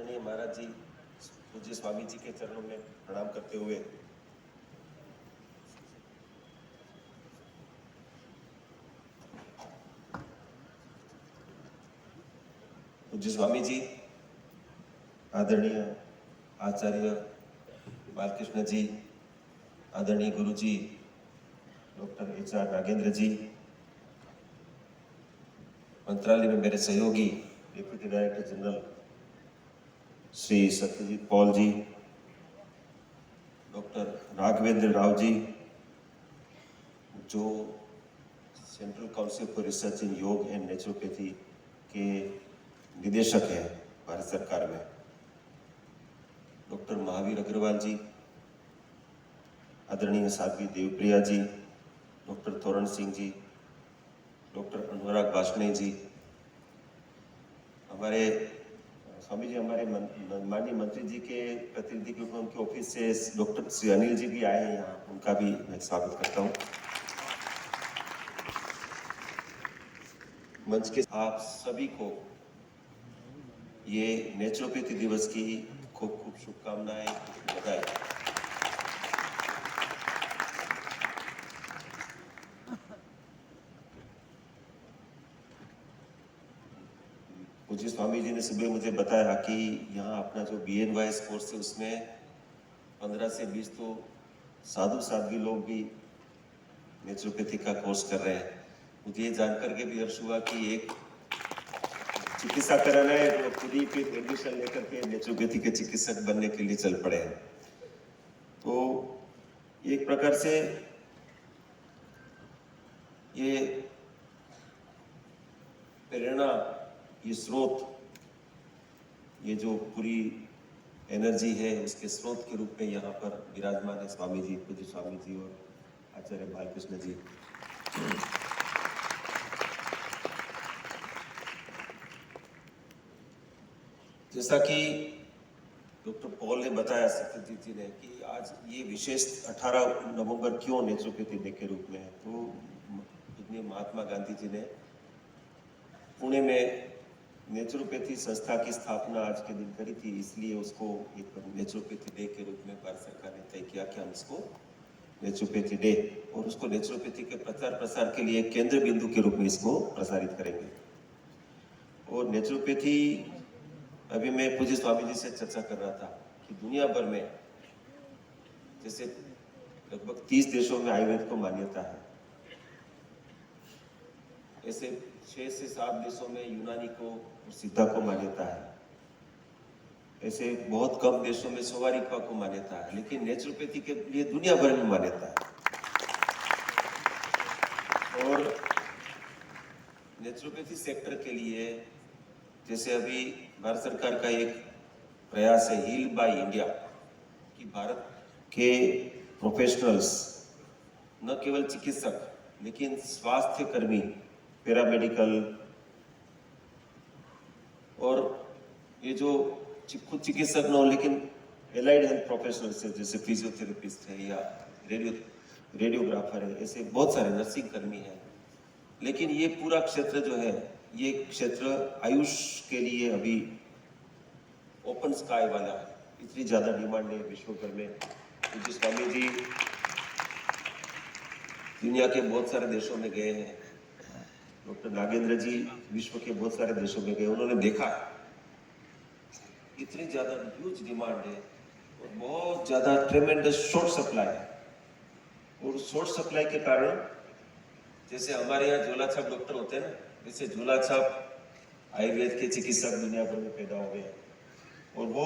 आदरणीय महाराज जी पूज्य स्वामी जी के चरणों में प्रणाम करते हुए पूज्य स्वामी जी, आदरणीय आचार्य बालकृष्ण जी, आदरणीय गुरु जी डॉक्टर HR नागेंद्र जी, मंत्रालय में मेरे सहयोगी deputy director general Shri Satyajit Paul ji, doctor Raghavendra Rao ji जो central council for research in Yoga and naturopathy के निदेशक हैं भारत सरकार में, डॉक्टर महावीर अग्रवाल जी, आदरणीय साध्वी देवप्रिया जी, डॉक्टर तोरण सिंह जी, डॉक्टर अनुराग वार्ष्णेय जी, हमारे स्वामी जी, हमारे माननीय मंत्री जी के प्रतिनिधि के रूप में उनके ऑफिस से डॉक्टर श्री अनिल जी भी आए हैं यहाँ, उनका भी मैं स्वागत करता हूँ। मंच के आप सभी को ये नेचुरोपैथी दिवस की खूब खूब शुभकामनाएं, बधाई। पूज्य स्वामी जी ने सुबह मुझे बताया कि यहाँ अपना जो BNYS कोर्स है उसमें 15 से 20 तो साधु साध्वी लोग भी नेचुरोपैथी का कोर्स कर रहे हैं। मुझे ये जानकर के भी हर्ष हुआ कि एक चिकित्सा कराना है वो खुद ही फिर एडमिशन लेकर के नेचुरोपैथी के चिकित्सक बनने के लिए चल पड़े हैं। तो एक प्रकार से ये प्रेरणा, ये स्रोत, ये जो पूरी एनर्जी है उसके स्रोत के रूप में यहाँ पर विराजमान है स्वामी जी, पूज्य स्वामी जी और आचार्य बालकृष्ण जी। जैसा कि डॉक्टर पॉल ने बताया, सत्यजीत जी ने, कि आज ये विशेष 18 नवंबर क्यों नेचुरोपैथी डे के रूप में है, तो पूज्य महात्मा गांधी जी ने पुणे में नेचुरोपैथी संस्था की स्थापना आज के दिन करी थी, इसलिए उसको एक नेचुरोपैथी डे के रूप में भारत सरकार ने तय किया कि हम इसको नेचुरोपैथी डे और उसको नेचुरोपैथी के प्रचार प्रसार के लिए केंद्र बिंदु के रूप में इसको प्रसारित करेंगे। और नेचुरोपैथी, अभी मैं पूज्य स्वामी जी से चर्चा कर रहा था कि दुनिया भर में जैसे लगभग 30 देशों में आयुर्वेद को मान्यता है, ऐसे 6 से 7 देशों में यूनानी को और सिद्धा को मान्यता है, ऐसे बहुत कम देशों में सोवारिका को मान्यता है, लेकिन नेचुरोपैथी के लिए दुनिया भर में मान्यता है। और नेचुरोपैथी सेक्टर के लिए जैसे अभी भारत सरकार का एक प्रयास है हील बाय इंडिया, कि भारत के प्रोफेशनल्स, न केवल चिकित्सक लेकिन स्वास्थ्य कर्मी, पैरामेडिकल और ये जो खुद चिकित्सक न हो लेकिन एलाइड हेल्थ प्रोफेशनल्स है, जैसे फिजियोथेरेपिस्ट है या रेडियोग्राफर है, ऐसे बहुत सारे नर्सिंग कर्मी हैं। लेकिन ये पूरा क्षेत्र जो है, ये क्षेत्र आयुष के लिए अभी ओपन स्काई वाला है, इतनी ज्यादा डिमांड है विश्व भर में। पूज्य स्वामी जी दुनिया के बहुत सारे देशों में गए हैं, डॉक्टर नागेंद्र जी विश्व के बहुत सारे देशों में गए, उन्होंने देखा इतनी ज्यादा ह्यूज डिमांड है और बहुत ज्यादा ट्रेमेंडस शॉर्ट सप्लाई है। और शॉर्ट सप्लाई के कारण जैसे हमारे यहाँ झोला छाप डॉक्टर होते हैं ना, वैसे झोला छाप आयुर्वेद के चिकित्सक दुनिया भर में पैदा हो गए और वो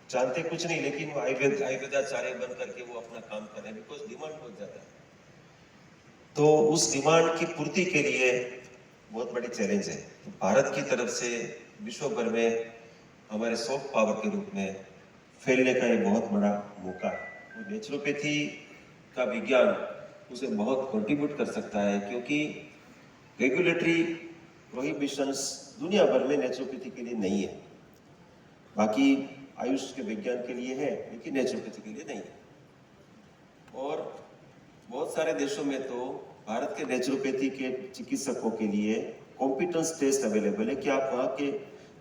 जानते कुछ नहीं, लेकिन वो आयुर्वेदाचार्य बन करके वो अपना काम कर रहे हैं, बिकॉज डिमांड बहुत ज्यादा है। तो उस डिमांड की पूर्ति के लिए बहुत बड़ी चैलेंज है। तो भारत की तरफ से विश्व भर में हमारे सॉफ्ट पावर के रूप में फैलने का ये बहुत बड़ा मौका है। तो नेचुरोपैथी का विज्ञान उसे बहुत कंट्रीब्यूट कर सकता है, क्योंकि रेगुलेटरी प्रोहिबिशंस दुनिया भर में नेचुरोपैथी के लिए नहीं है। बाकी आयुष के विज्ञान के लिए है, लेकिन नेचुरोपैथी के लिए नहीं है। और बहुत सारे देशों में तो भारत के नेचुरोपैथी के चिकित्सकों के लिए कॉम्पिटेंस टेस्ट अवेलेबल है कि आप वहाँ के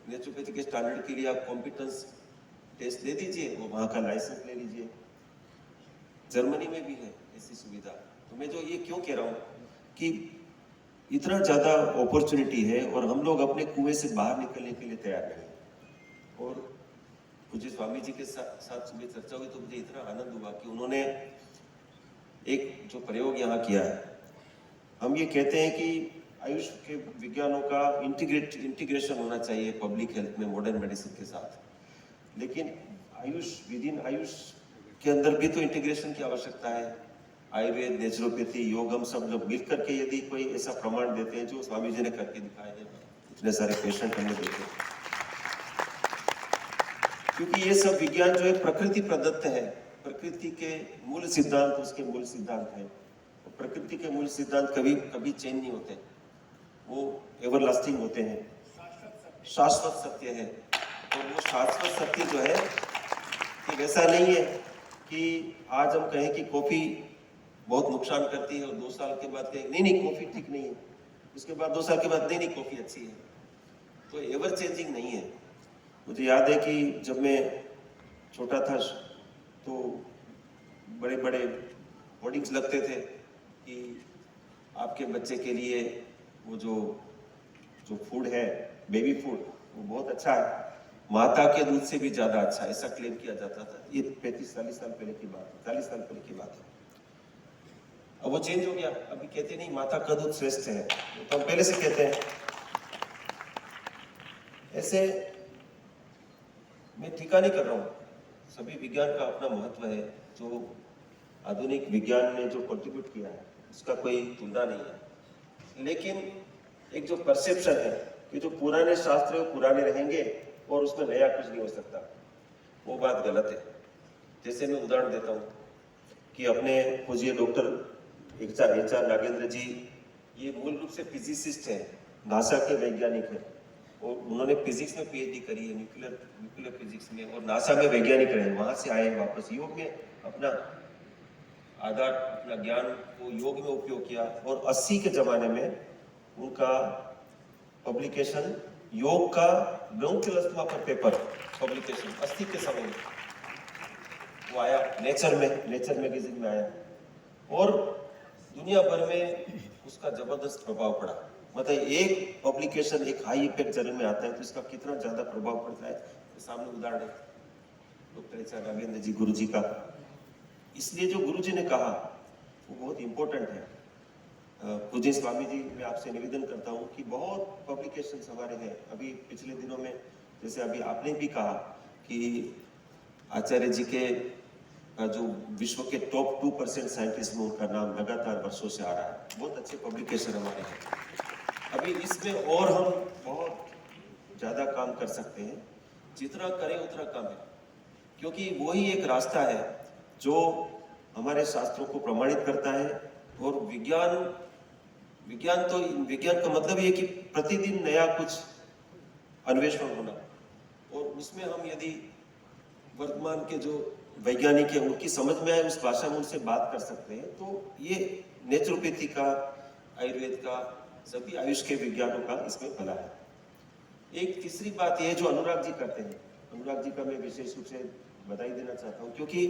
नेचुरोपैथी के स्टैंडर्ड के लिए आप कॉम्पिटेंस टेस्ट दे दीजिए, वो वहाँ का लाइसेंस ले लीजिए। जर्मनी में भी है ऐसी सुविधा। तो मैं जो ये क्यों कह रहा हूँ कि इतना ज़्यादा अपॉर्चुनिटी है और हम लोग अपने कुएं से बाहर निकलने के लिए तैयार नहीं। और पूज्य स्वामी जी के साथ सुबह चर्चा हुई तो मुझे इतना आनंद हुआ कि उन्होंने एक जो प्रयोग यहाँ किया है, हम ये कहते हैं कि आयुष के विज्ञानों का इंटीग्रेशन होना चाहिए पब्लिक हेल्थ में मॉडर्न मेडिसिन के साथ, लेकिन आयुष विद इन आयुष के अंदर भी तो इंटीग्रेशन की आवश्यकता है। आयुर्वेद, नेचुरोपैथी, योग, हम सब लोग मिल करके यदि कोई ऐसा प्रमाण देते हैं जो स्वामी जी ने करके दिखाए हैं, इतने सारे पेशेंट हमने देखे, क्योंकि ये सब विज्ञान जो है प्रकृति प्रदत्त है, प्रकृति के मूल सिद्धांत उसके मूल सिद्धांत है। प्रकृति के मूल सिद्धांत कभी कभी चेंज नहीं होते, वो एवरलास्टिंग होते हैं, शाश्वत सत्य है। और वो शाश्वत सत्य जो है कि वैसा नहीं है कि आज हम कहें कि कॉफी बहुत नुकसान करती है और 2 साल के बाद कहें नहीं कॉफी ठीक नहीं है, उसके बाद 2 साल के बाद नहीं कॉफी अच्छी है। तो एवर चेंजिंग नहीं है। मुझे याद है कि जब मैं छोटा था तो बड़े बड़े होर्डिंग्स लगते थे कि आपके बच्चे के लिए वो जो फूड है, बेबी फूड, वो बहुत अच्छा है, माता के दूध से भी ज्यादा अच्छा, ऐसा क्लेम किया जाता था। ये 35-40 साल पहले की बात है, 40 साल पहले की बात है। अब वो चेंज हो गया, अभी कहते नहीं माता का दूध श्रेष्ठ है, तो हम पहले से कहते हैं। ऐसे मैं टीका नहीं कर रहा हूँ, सभी विज्ञान का अपना महत्व है। जो आधुनिक विज्ञान ने जो कंट्रीब्यूट किया है उसका कोई तुलना नहीं है, लेकिन एक जो परसेप्शन है कि जो पुराने शास्त्र है वो पुराने रहेंगे और उसमें नया कुछ नहीं हो सकता, वो बात गलत है। जैसे मैं उदाहरण देता हूँ कि अपने पूज्य डॉक्टर HR नागेंद्र जी, ये मूल रूप से फिजिसिस्ट हैं, नासा के वैज्ञानिक हैं, और उन्होंने फिजिक्स में PhD करी है, न्यूक्लियर फिजिक्स में, और नासा में वैज्ञानिक रहे, वहां से आए वापस योग में अपना आधार, अपना ज्ञान को योग में उपयोग किया। और 80 के जमाने में उनका पब्लिकेशन योग का ब्रोंकियोलस्थमा पर पेपर पब्लिकेशन 80 के समय में वो आया, नेचर मैगजीन में आया, और दुनिया भर में उसका जबरदस्त प्रभाव पड़ा। मतलब एक पब्लिकेशन एक हाई इफेक्ट जर्नल में आता है तो इसका कितना ज्यादा प्रभाव पड़ता है, तो सामने उदाहरण है डॉक्टर HR नागेंद्र जी गुरु जी का। इसलिए जो गुरु जी ने कहा वो बहुत इंपॉर्टेंट है। पूज्य स्वामी जी, मैं आपसे निवेदन करता हूँ कि बहुत पब्लिकेशंस हमारे हैं। अभी पिछले दिनों में जैसे अभी आपने भी कहा कि आचार्य जी के जो विश्व के टॉप 2% साइंटिस्ट में उनका नाम लगातार वर्षों से आ रहा है, बहुत अच्छे पब्लिकेशन हमारे हैं। अभी इसमें और हम बहुत ज़्यादा काम कर सकते हैं, जितना करें उतना कम है, क्योंकि वही एक रास्ता है जो हमारे शास्त्रों को प्रमाणित करता है। और विज्ञान का मतलब ये कि प्रतिदिन नया कुछ अन्वेषण होना, और उसमें हम यदि वर्तमान के जो वैज्ञानिक है उनकी समझ में आए उस भाषा में उनसे बात कर सकते हैं, तो ये नेचुरोपैथी का, आयुर्वेद का, सभी आयुष के विज्ञानों का इसमें भला है। एक तीसरी बात ये जो अनुराग जी करते हैं, अनुराग जी का मैं विशेष रूप से बधाई देना चाहता हूँ, क्योंकि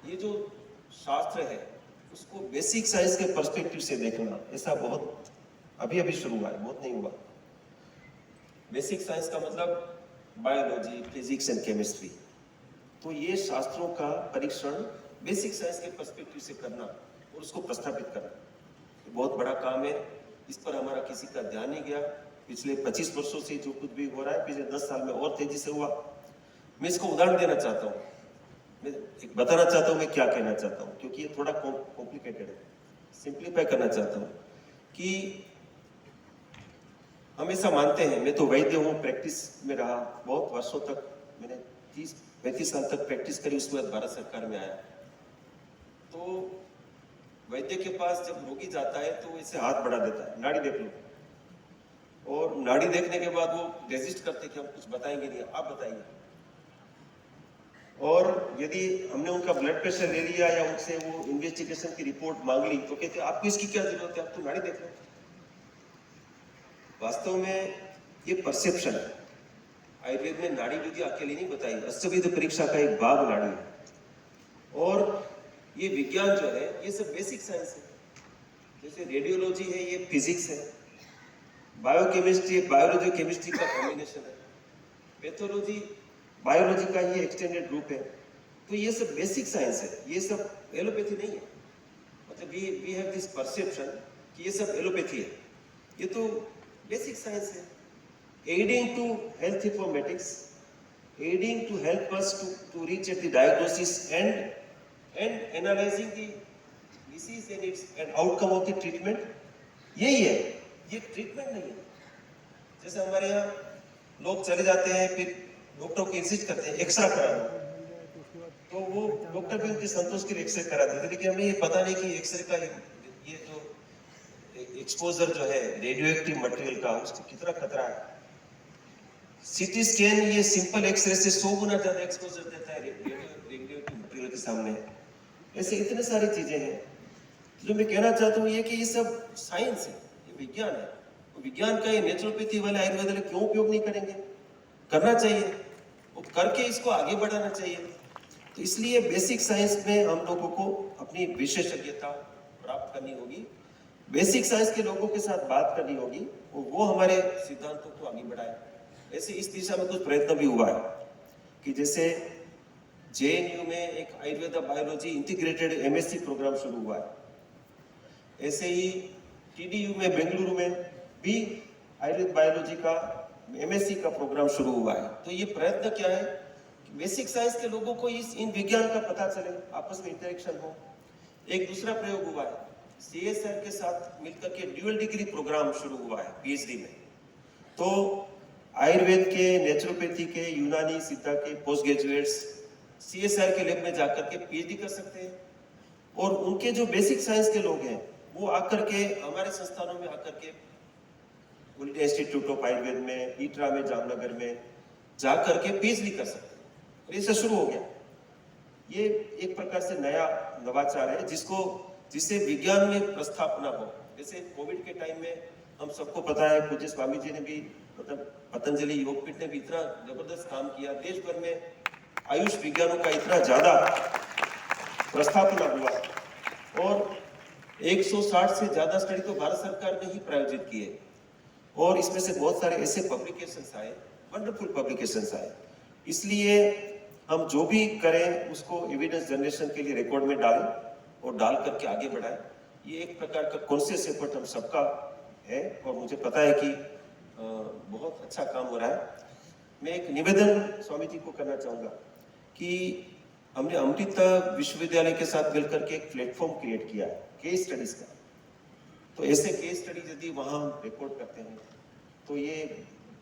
ये जो शास्त्र है उसको बेसिक साइंस के पर्सपेक्टिव से देखना, ऐसा बहुत अभी शुरू हुआ है, बहुत नहीं हुआ। बेसिक साइंस का मतलब बायोलॉजी, फिजिक्स एंड केमिस्ट्री। तो ये शास्त्रों का परीक्षण बेसिक साइंस के पर्सपेक्टिव से करना और उसको प्रस्थापित करना, ये बहुत बड़ा काम है। इस पर हमारा किसी का ध्यान नहीं गया। पिछले 25 वर्षों से जो कुछ भी हो रहा है पिछले 10 साल में और तेजी से हुआ। मैं इसको उदाहरण देना चाहता हूँ, मैं एक बताना चाहता हूँ मैं क्या कहना चाहता हूँ, क्योंकि ये थोड़ा कॉम्प्लिकेटेड है, सिंप्लीफाई करना चाहता हूँ कि हम ऐसा मानते हैं, मैं तो वैद्य हूँ, प्रैक्टिस में रहा बहुत वर्षों तक, मैंने 30-35 साल तक प्रैक्टिस करी, उसके बाद भारत सरकार में आया। तो वैद्य के पास जब रोगी जाता है तो ऐसे हाथ बढ़ा देता है, नाड़ी देख लो, और नाड़ी देखने के बाद वो रेजिस्ट करते कि हम कुछ बताएंगे नहीं, आप बताइए। और यदि हमने उनका ब्लड प्रेशर ले लिया या उनसे वो इन्वेस्टिगेशन की रिपोर्ट मांग ली तो कहते आपको इसकी क्या जरूरत है, आप तो नाड़ी देख लो। वास्तव में ये परसेप्शन है। आयुर्वेद में नाड़ी विधि अकेली नहीं बताई, अष्टविध परीक्षा का एक भाग नाड़ी है। और ये विज्ञान जो है ये सब बेसिक साइंस है। जैसे रेडियोलॉजी है ये फिजिक्स है, बायोकेमिस्ट्री बायोलॉजी केमिस्ट्री का कॉम्बिनेशन है, पैथोलॉजी बायोलॉजी का ही एक्सटेंडेड ग्रुप है। तो ये सब बेसिक साइंस है, ये सब एलोपैथी नहीं है। मतलब वी हैव दिस परसेप्शन कि ये सब एलोपैथी है, ये तो बेसिक साइंस है। Adding to health informatics, aiding to help us to reach at the diagnosis and analyzing the disease and its and outcome of the treatment, यही है, ये ट्रीटमेंट नहीं है। जैसे हमारे यहाँ लोग चले जाते हैं, फिर डॉक्टर को इंसिस्ट करते हैं एक्सरे करा दो, तो वो डॉक्टर भी उनके संतोष के लिए एक्सरे करा देते, लेकिन हमें ये पता नहीं कि एक्सरे का ये जो एक्सपोजर जो है रेडियो एक्टिव मटेरियल का, उसको कितना खतरा है। सीटी स्कैन ये सिंपल एक्सरे से 100 गुना ज्यादा एक्सपोजर देता है रेडियोएक्टिव मटेरियल के सामने। ऐसे इतने सारी चीजें हैं। तो जो मैं कहना चाहता हूँ ये कि ये सब साइंस है, ये विज्ञान है। तो विज्ञान का ये नेचुरोपैथी वाले आयुर्वेद वाले क्यों उपयोग नहीं करेंगे? करना चाहिए, और करके इसको आगे बढ़ाना चाहिए। तो इसलिए बेसिक साइंस में हम लोगों को अपनी विशेषज्ञता प्राप्त करनी होगी, बेसिक साइंस के लोगों के साथ बात करनी होगी, और वो हमारे सिद्धांतों को आगे बढ़ाए। ऐसे इस दिशा में कुछ प्रयत्न भी हुआ है कि जैसे जेएनयू में एक Ayurveda biology integrated MSc program शुरू हुआ है। ऐसे ही टीडीयू में बेंगलुरु में भी आयुर्वेद बायोलॉजी का एमएससी का प्रोग्राम शुरू हुआ है। तो ये प्रयत्न क्या है कि बेसिक साइंस के लोगों को इन विज्ञान का पता चले, आपस में इंटरेक्शन हो। एक दूसरा प्रयोग हुआ है, सीएसआर के साथ मिलकर के ड्यूअल डिग्री प्रोग्राम शुरू हुआ है पीएचडी में। तो आयुर्वेद के, नेचुरोपैथी के, यूनानी सिद्धा के पोस्ट ग्रेजुएट्स सीएसआर के लैब में जाकर के पीएचडी कर सकते हैं, और उनके जो बेसिक साइंस के लोग हैं वो आकर के हमारे संस्थानों में आकर के इंडियन इंस्टीट्यूट ऑफ आयुर्वेद में, ईटरा में, जामनगर में जाकर के पीएचडी कर सकते हैं। और ये शुरू हो गया। ये एक प्रकार से नया नवाचार है जिससे विज्ञान में प्रस्थापना हो। जैसे कोविड के टाइम में हम सबको पता है, पूज्य स्वामी जी ने भी, मतलब पतंजलि योगपीठ ने भी इतना जबरदस्त काम किया, देश भर में आयुष विज्ञानों का इतना ज्यादा प्रस्थापना हुआ, और 160 से ज्यादा स्टडी तो भारत सरकार ने ही प्रायोजित किए, और इसमें से बहुत सारे ऐसे पब्लिकेशंस आए, वंडरफुल पब्लिकेशंस आए। इसलिए हम जो भी करें उसको एविडेंस जनरेशन के लिए रिकॉर्ड में डालें और डाल करके आगे बढ़ाएं। ये एक प्रकार का कॉन्शियस एफर्ट हम सबका है, और मुझे पता है कि बहुत अच्छा काम हो रहा है। मैं एक निवेदन स्वामी जी को करना चाहूँगा कि हमने अमृता विश्वविद्यालय के साथ मिलकर के एक प्लेटफॉर्म क्रिएट किया है केस स्टडीज का। तो ऐसे केस स्टडीज यदि वहाँ रिकॉर्ड करते हैं तो ये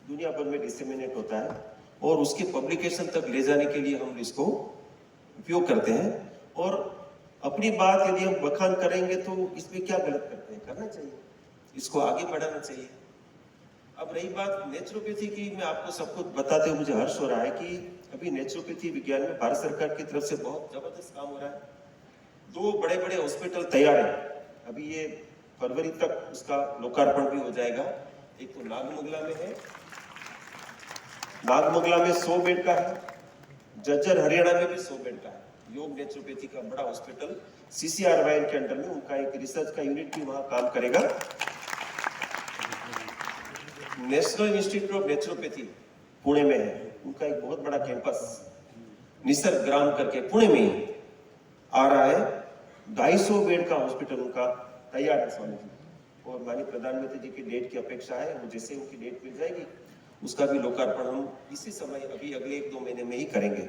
दुनिया भर में डिसेमिनेट होता है, और उसके पब्लिकेशन तक ले जाने के लिए हम इसको उपयोग करते हैं। और अपनी बात यदि हम बखान करेंगे तो इसमें क्या गलत करते हैं, करना चाहिए, इसको आगे बढ़ाना चाहिए। अब रही बात नेचुरोपैथी की, मैं आपको सब कुछ बताते हुए मुझे हर्ष हो रहा है कि अभी नेचुरोपैथी विज्ञान में भारत सरकार की तरफ से बहुत जबरदस्त काम हो रहा है। 2 बड़े-बड़े हॉस्पिटल तैयार हैं, अभी ये फरवरी तक उसका लोकार्पण भी हो जाएगा। एक तो नागमंगला में है, नागमंगला में 100 बेड का है, जज्जर हरियाणा में भी 100 बेड का है, योग नेचुरोपैथी का बड़ा हॉस्पिटल CCRYN के अंडर में उनका एक रिसर्च का यूनिट भी वहां काम करेगा। National institute of naturopathy Pune में है, उनका एक बहुत बड़ा कैंपस निसर्ग ग्राम करके पुणे में ही आ रहा है। 250 बेड का हॉस्पिटल उनका तैयार है स्वामी जी, और माननीय प्रधानमंत्री जी की डेट की अपेक्षा है, वो जैसे उनकी डेट मिल जाएगी उसका भी लोकार्पण हम इसी समय अभी अगले 1-2 महीने में ही करेंगे।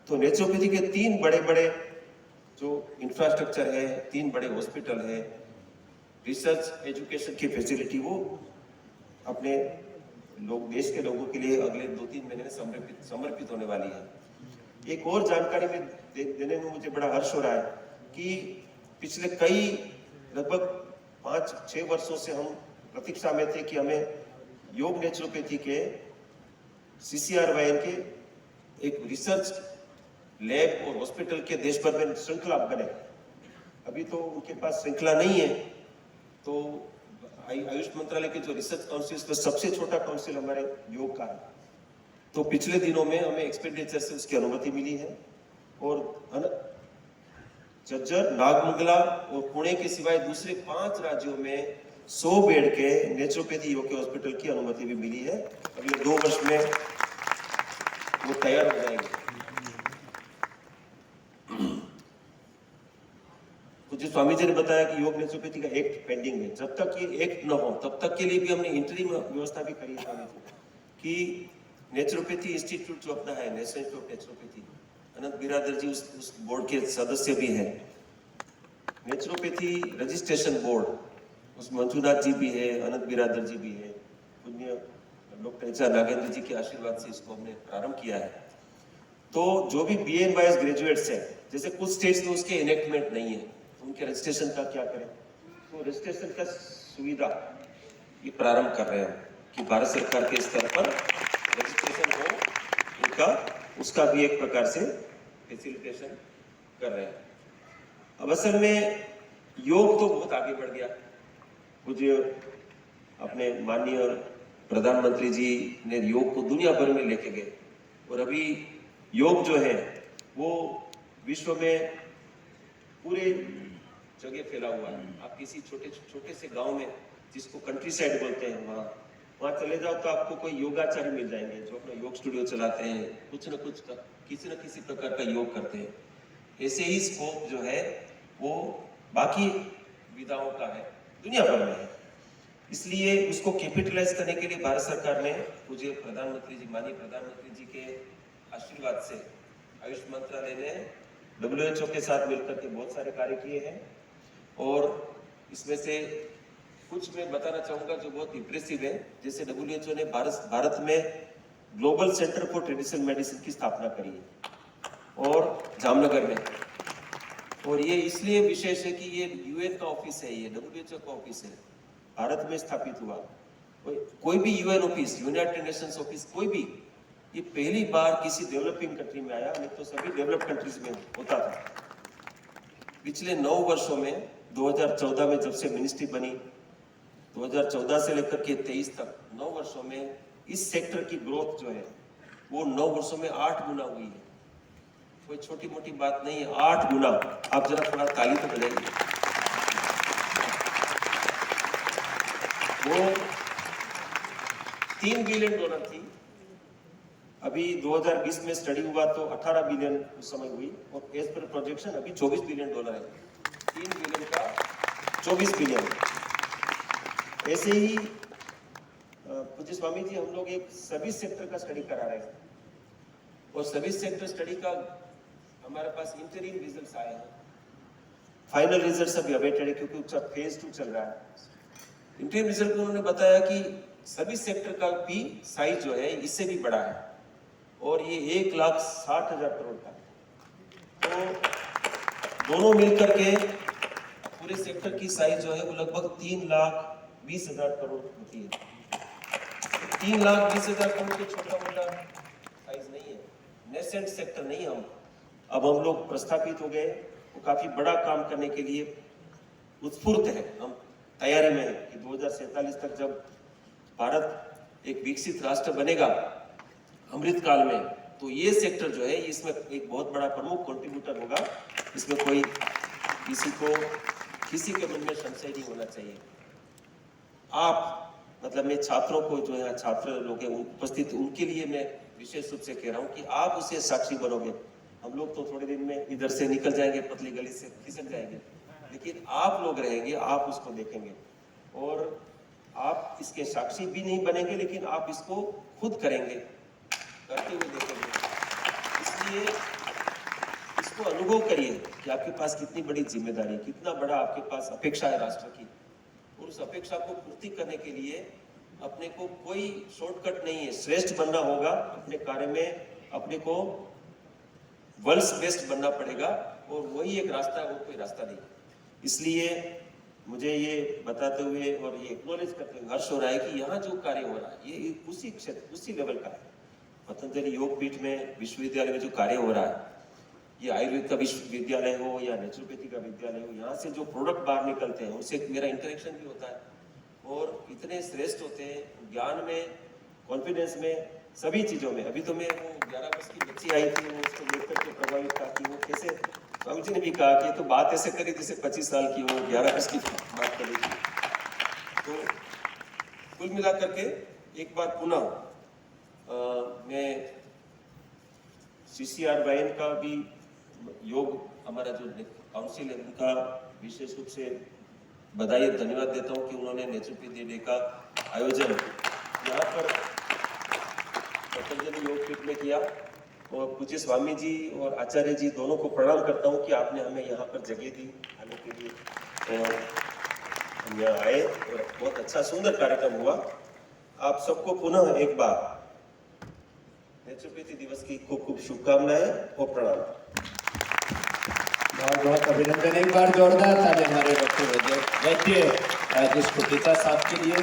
तो नेचुरोपैथी के 3 बड़े-बड़े जो इंफ्रास्ट्रक्चर है, 3 बड़े हॉस्पिटल है, रिसर्च एजुकेशन की फैसिलिटी, वो अपने लोग, देश के लोगों के लिए अगले 2-3 महीने में समर्पित होने वाली है। एक और जानकारी में देने में मुझे बड़ा हर्ष हो रहा है कि पिछले कई लगभग 5-6 वर्षों से हम प्रतीक्षा में थे कि हमें योग नेचुरोपैथी के CCRYN के एक रिसर्च लैब और हॉस्पिटल के देश भर में श्रृंखला बने। अभी तो उनके पास श्रृंखला नहीं है, तो आयुष मंत्रालय के जो रिसर्च काउंसिल में सबसे छोटा काउंसिल हमारे योग का है। तो पिछले दिनों में हमें एक्सपेंडिचर से उसकी अनुमति मिली है और झज्जर, नागमंगला और पुणे के सिवाय दूसरे 5 राज्यों में 100 बेड के नेचुरोपैथी योग के हॉस्पिटल की अनुमति भी मिली है। अगले 2 वर्ष में वो तैयार हो जाएंगे। तो जो स्वामी जी ने बताया कि योग नेचुरोपैथी का एक्ट पेंडिंग है, जब तक ये एक्ट न हो तब तक के लिए भी हमने इंटरिम व्यवस्था भी करी है कि नेचुरोपैथी इंस्टीट्यूट जो अपना है, नेशनल इंस्टीट्यूट ऑफ नेचुरोपैथी, अनंत बिरादर जी उस बोर्ड के सदस्य भी हैं। नेचुरोपैथी रजिस्ट्रेशन बोर्ड, उस मंजूनाथ जी भी है, अनंत बिरादर जी भी है, पुण्य डॉक्टर एच.आर. नागेंद्र जी के आशीर्वाद से इसको हमने प्रारंभ किया है। तो जो भी BN ग्रेजुएट्स हैं, जैसे कुछ स्टेट्स में उसके इनेक्टमेंट नहीं है, तो उनके रजिस्ट्रेशन का क्या करें? तो रजिस्ट्रेशन का सुविधा ये प्रारंभ कर रहे हैं कि भारत सरकार के स्तर पर रजिस्ट्रेशन हो उनका, उसका भी एक प्रकार से फैसिलिटेशन कर रहे हैं। अब असल में योग तो बहुत आगे बढ़ गया। मुझे अपने माननीय प्रधानमंत्री जी ने योग को दुनिया भर में लेके गए और अभी योग जो है वो विश्व में पूरे जगह फैला हुआ है। आप किसी छोटे से गांव में, जिसको कंट्री साइड बोलते हैं, वहाँ चले जाओ तो आपको कोई योगाचार्य मिल जाएंगे जो अपना योग स्टूडियो चलाते हैं, कुछ न कुछ किसी न किसी प्रकार का योग करते हैं। ऐसे ही स्कोप जो है वो बाकी विधाओं का है, दुनिया भर में है। इसलिए उसको कैपिटलाइज करने के लिए भारत सरकार ने, मुझे प्रधानमंत्री जी, माननीय प्रधानमंत्री जी के आशीर्वाद से आयुष मंत्रालय ने WHO के साथ मिलकर के बहुत सारे कार्य किए हैं और इसमें से कुछ मैं बताना चाहूंगा जो बहुत इंप्रेसिव है। जैसे WHO ने भारत में global centre for traditional medicine की स्थापना करी है और जामनगर में, और ये इसलिए विशेष है कि ये UN का ऑफिस है, ये WHO का ऑफिस है, भारत में स्थापित हुआ। कोई भी UN office, United Nations office, कोई भी, ये पहली बार किसी डेवलपिंग कंट्री में आया, नहीं तो सभी डेवलप कंट्रीज में होता था। पिछले 9 वर्षों में, 2014 में जब से मिनिस्ट्री बनी, 2014 से लेकर के 23 तक 9 वर्षों में इस सेक्टर की ग्रोथ जो है वो 9 वर्षों में 8 गुना हुई है। कोई छोटी मोटी बात नहीं है, 8 गुना। आप जरा थोड़ा ताली तो बजाइए। वो $3 बिलियन थी, अभी 2020 में स्टडी हुआ तो 18 बिलियन उस समय हुई और एज पर प्रोजेक्शन अभी $24 बिलियन है। 3 बिलियन का 24 बिलियन। ऐसे ही पूज्य स्वामी जी, हम लोग एक सर्विस सेक्टर का स्टडी करा रहे हैं और सर्विस सेक्टर स्टडी का हमारे पास इंटरिम रिजल्ट्स आए हैं। फाइनल रिजल्ट्स अभी अवेटेड है क्योंकि उसका फेज 2 चल रहा है। इंटरिम रिजल्ट में उन्होंने बताया कि सर्विस सेक्टर का भी साइज जो है इससे भी बड़ा है और ये 1,60,000 करोड़ का है। तो दोनों मिलकर के पूरे सेक्टर की साइज जो है वो लगभग 3,20,000 करोड़ होती है। 3,20,000 करोड़ के छोटा मोटा साइज नहीं है, नेसेंट सेक्टर नहीं हम। अब हम लोग प्रस्थापित हो गए, वो काफी बड़ा काम करने के लिए उत्स्फूर्त है, हम तैयारी में है कि 2047 तक जब भारत एक विकसित राष्ट्र बनेगा अमृत काल में, तो ये सेक्टर जो है इसमें एक बहुत बड़ा प्रमुख कंट्रीब्यूटर होगा। इसमें कोई किसी के मन में संशय नहीं होना चाहिए। आप मतलब मैं छात्रों को जो है, छात्र लोग हैं उपस्थित, उनके लिए मैं विशेष रूप से कह रहा हूँ कि आप उसे साक्षी बनोगे। हम लोग तो थोड़े दिन में इधर से निकल जाएंगे, पतली गली से खिसक जाएंगे, लेकिन आप लोग रहेंगे, आप उसको देखेंगे और आप इसके साक्षी भी नहीं बनेंगे, लेकिन आप इसको खुद करेंगे, करते हुए देखेंगे। इसलिए इसको अनुभव करिए कि आपके पास कितनी बड़ी जिम्मेदारी, कितना बड़ा आपके पास अपेक्षा है राष्ट्र की, और उस अपेक्षा को पूर्ति करने के लिए अपने को कोई शॉर्टकट नहीं है। श्रेष्ठ बनना होगा अपने कार्य में, अपने को वर्ल्ड्स बेस्ट बनना पड़ेगा और वही एक रास्ता है, वो कोई रास्ता नहीं। इसलिए मुझे ये बताते हुए और ये एक्नॉलेज करते हुए हर्ष हो रहा है कि यहाँ जो कार्य हो रहा है ये उसी क्षेत्र, उसी लेवल का है। पतंजलि योगपीठ में, विश्वविद्यालय में जो कार्य हो रहा है, ये आयुर्वेद का विश्वविद्यालय हो या नेचुरोपैथी का विद्यालय हो, यहाँ से जो प्रोडक्ट बाहर निकलते हैं उससे मेरा इंटरेक्शन भी होता है और इतने श्रेष्ठ होते हैं ज्ञान में, कॉन्फिडेंस में, सभी चीज़ों में। अभी तो मैं वो 11 वर्ष की बच्ची आई थी, वो उसको देख करके प्रभावित था कि वो कैसे, स्वामी जी ने भी कहा कि तो बात ऐसे करी जैसे 25 साल की हो, 11 वर्ष की बात करी थी। तो कुल मिला करके एक बार पुनः मैं CCR वाइन का भी योग, हमारा जो काउंसिल है उनका विशेष रूप से बधाई और धन्यवाद देता हूं कि उन्होंने नेचुरोपैथी डे का आयोजन यहाँ पर पतंजलि योग पीठ में किया। और पूज्य स्वामी जी और आचार्य जी दोनों को प्रणाम करता हूँ कि आपने हमें यहाँ पर जगह दी आने के लिए, और हम यहाँ आए और बहुत अच्छा सुंदर कार्यक्रम हुआ। आप सबको पुनः एक बार नेचुरोपैथी दिवस की खूब खूब शुभकामनाएं और प्रणाम। बहुत बहुत अभिनंदन, एक बार जोरदार ताली हमारे डॉक्टर वैद्य राजेश कोटेचा साहब के लिए।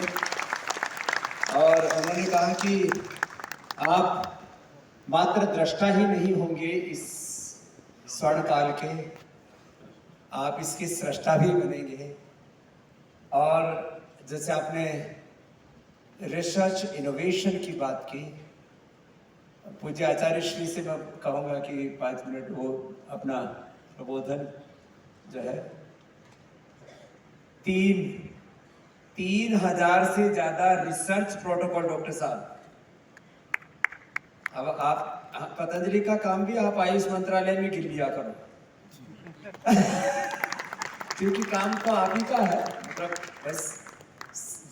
और उन्होंने कहा कि आप मात्र दृष्टा ही नहीं होंगे इस स्वर्ण काल के, आप इसके सृष्टा भी बनेंगे। और जैसे आपने रिसर्च इनोवेशन की बात की, पूज्य आचार्य श्री से मैं कहूँगा कि 5 मिनट वो अपना प्रबोधन जो है, 3,000 से ज्यादा रिसर्च प्रोटोकॉल डॉक्टर साहब। अब आप पतंजलि का काम भी आप आयुष मंत्रालय में गिर लिया करो क्योंकि काम तो आप ही का है। मतलब बस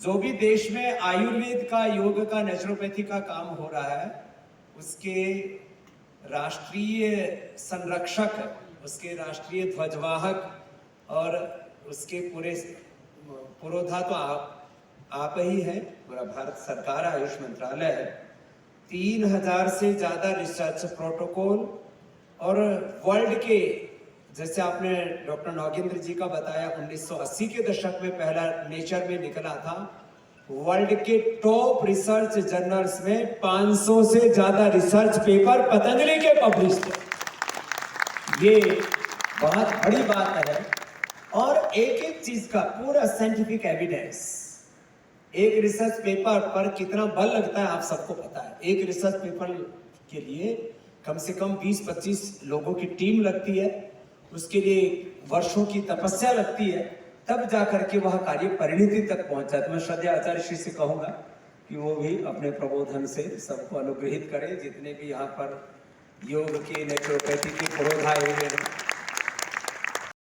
जो भी देश में आयुर्वेद का, योग का, नेचुरोपैथी का काम हो रहा है, उसके राष्ट्रीय संरक्षक, उसके राष्ट्रीय ध्वजवाहक और उसके पूरे पुरोधा तो आप ही हैं, पूरा भारत सरकार, आयुष मंत्रालय है। 3,000 से ज्यादा रिसर्च प्रोटोकॉल, और वर्ल्ड के, जैसे आपने डॉक्टर नागेंद्र जी का बताया, 1980 के दशक में पहला नेचर में निकला था। वर्ल्ड के टॉप रिसर्च जर्नल्स में 500 से ज्यादा रिसर्च पेपर पतंजलि के पब्लिश थे। ये बहुत बड़ी बात है। और एक एक चीज का पूरा साइंटिफिक एविडेंस, एक रिसर्च पेपर पर कितना बल लगता है आप सबको पता है। एक रिसर्च पेपर के लिए कम से कम 20-25 लोगों की टीम लगती है, उसके लिए वर्षों की तपस्या लगती है, तब जाकर के वह कार्य परिणति तक पहुंचा। तो मैं श्रद्धेय आचार्य श्री से कहूंगा कि वो भी अपने प्रबोधन से सबको अनुग्रहित करें, जितने भी यहाँ पर योग के, नेचुरोपैथी के पुरोधा हुए हैं।